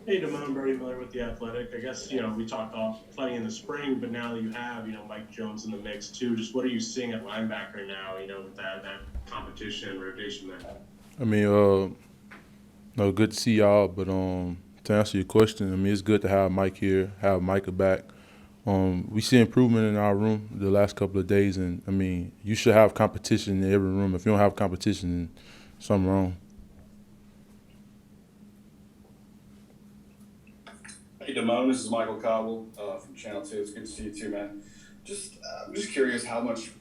Hey, Damone, Brody Miller with The Athletic. I guess, we talked off plenty in the spring, but now that you have, Mike Jones in the mix too, just what are you seeing at linebacker now, with that competition and rotation there? I mean, no, good to see y'all. But to answer your question, I mean, it's good to have Mike here, have Micah back. We see improvement in our room the last couple of days, and I mean, you should have competition in every room. If you don't have competition, then something wrong. Hey, Damone, this is Michael Cobble from Channel 2. It's good to see you too, man. I'm just curious how much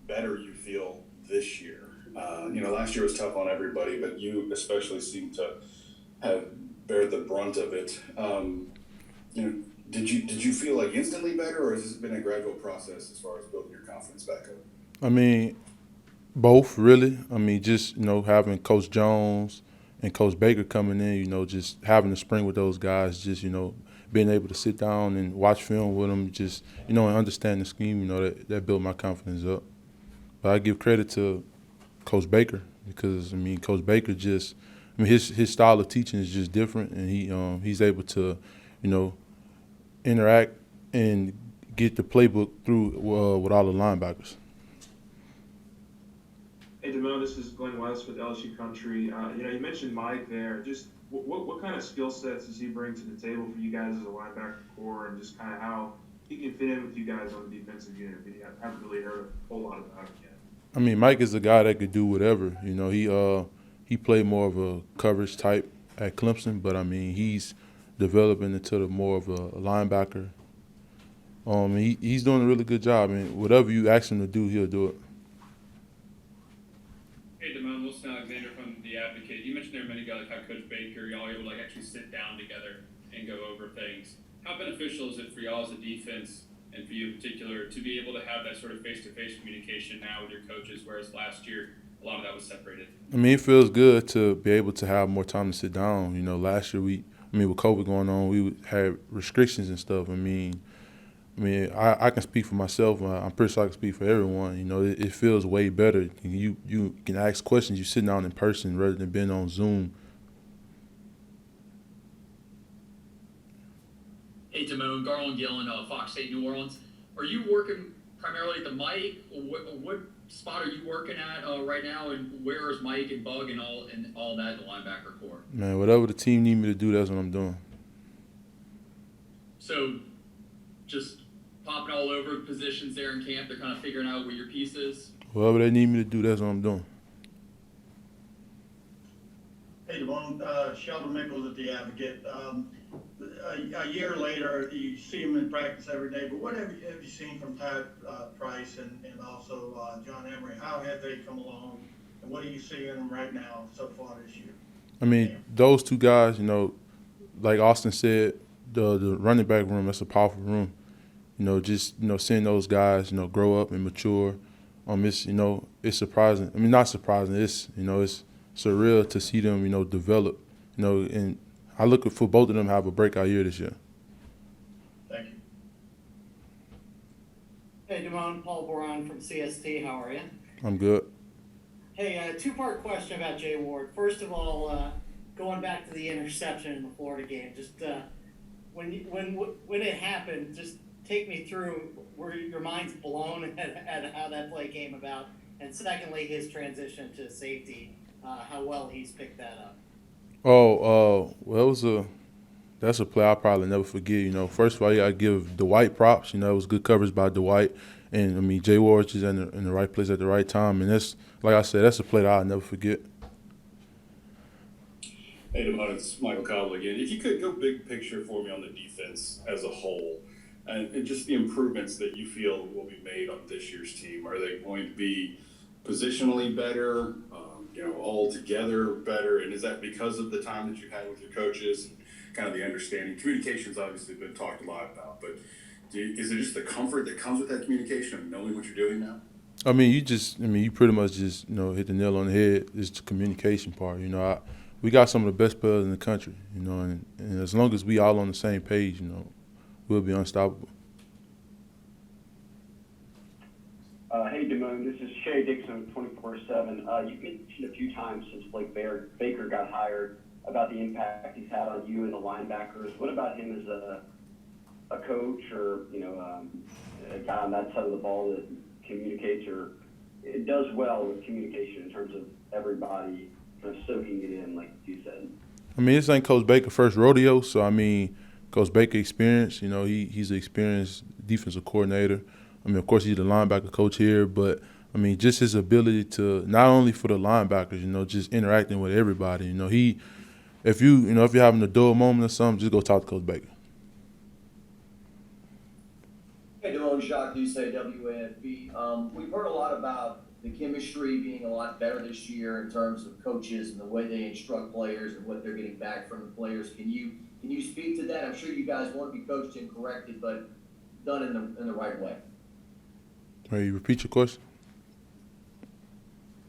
better you feel this year. Last year was tough on everybody, but you especially seem to have bear the brunt of it. You know, did you feel like instantly better, or has this been a gradual process as far as building your confidence back up? I mean, both really. I mean, just having Coach Jones and Coach Baker coming in, just having the spring with those guys, just being able to sit down and watch film with them, just and understand the scheme, that built my confidence up. But I give credit to Coach Baker because I mean Coach Baker just I mean his style of teaching is just different, and he's able to you know interact and get the playbook through with all the linebackers. Hey, Damone, this is Glenn West with LSU Country. You mentioned Mike there. Just what kind of skill sets does he bring to the table for you guys as a linebacker core, and just kind of how he can fit in with you guys on the defensive unit? We haven't really heard a whole lot about him yet. I mean Mike is a guy that could do whatever. He played more of a coverage type at Clemson, but I mean he's developing into the more of a linebacker. He's doing a really good job. I mean, whatever you ask him to do, he'll do it. Hey, Damone, Wilson Alexander from The Advocate. You mentioned there are many guys like how Coach Baker, y'all are able to actually sit down together and go over things. How beneficial is it for y'all as a defense and for you in particular to be able to have that sort of face-to-face communication now with your coaches, whereas last year a lot of that was separated? I mean, it feels good to be able to have more time to sit down. Last year with COVID going on, we had restrictions and stuff. I can speak for myself. I'm pretty sure I can speak for everyone. It feels way better. You can ask questions. You sitting down in person rather than being on Zoom. Hey, Damone, Garland Gillen, Fox 8 New Orleans. Are you working primarily at the mic? What spot are you working at right now? And where is Mike and Bug and all that in the linebacker core? Man, whatever the team need me to do, that's what I'm doing. So just popping all over positions there in camp. They're kind of figuring out where your piece is. Whatever they need me to do, that's what I'm doing. Hey, Devon, Sheldon Mickles at The Advocate. A year later, you see him in practice every day, but what have you seen from Ty Price and also John Emery? How have they come along, and what do you see in them right now so far this year? I mean, those two guys, like Austin said, the running back room, that's a powerful room. Just seeing those guys, grow up and mature. It's surprising. I mean, not surprising. It's surreal to see them, develop. And I look for both of them to have a breakout year this year. Thank you. Hey, Damone, Paul Boron from CST. How are you? I'm good. Hey, two-part question about Jay Ward. First of all, going back to the interception in the Florida game, just when it happened, just take me through where your mind's blown at how that play came about, and secondly, his transition to safety, how well he's picked that up. Well, that's a play I'll probably never forget. First of all, you gotta give Dwight props. It was good coverage by Dwight, and I mean Jay Ward is in the right place at the right time, and that's like I said, that's a play that I'll never forget. Hey, Damone, it's Michael Cobble again. If you could go big picture for me on the defense as a whole, and just the improvements that you feel will be made on this year's team. Are they going to be positionally better, all together better? And is that because of the time that you've had with your coaches and kind of the understanding? Communication's obviously been talked a lot about, but is it just the comfort that comes with that communication of knowing what you're doing now? You pretty much just, hit the nail on the head. It's the communication part. We got some of the best players in the country, and as long as we all on the same page, we'll be unstoppable. Hey, Damone, this is Shay Dixon, 24/7. You mentioned a few times since Baker got hired about the impact he's had on you and the linebackers. What about him as a coach or, a guy on that side of the ball that communicates or it does well with communication in terms of everybody kind of soaking it in, like you said? I mean, this ain't Coach Baker's first rodeo, so I mean, Coach Baker experienced. He's an experienced defensive coordinator. I mean, of course, he's the linebacker coach here, but I mean, just his ability to not only for the linebackers, just interacting with everybody. If you're having a dull moment or something, just go talk to Coach Baker. Hey, Damone Clark, you say WAFB. We've heard a lot about the chemistry being a lot better this year in terms of coaches and the way they instruct players and what they're getting back from the players. Can you speak to that? I'm sure you guys want to be coached and corrected, but done in the right way. Can you repeat your question?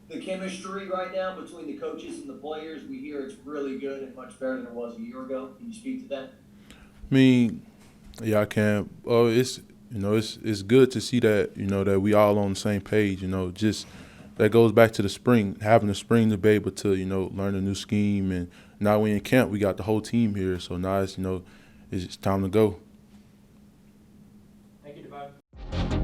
The chemistry right now between the coaches and the players, we hear it's really good and much better than it was a year ago. Can you speak to that? I mean, yeah, I can. It's good to see that that we all on the same page. Just that goes back to the spring, having the spring to be able to learn a new scheme, and now we in camp, we got the whole team here. So now it's time to go. Thank you, Devon.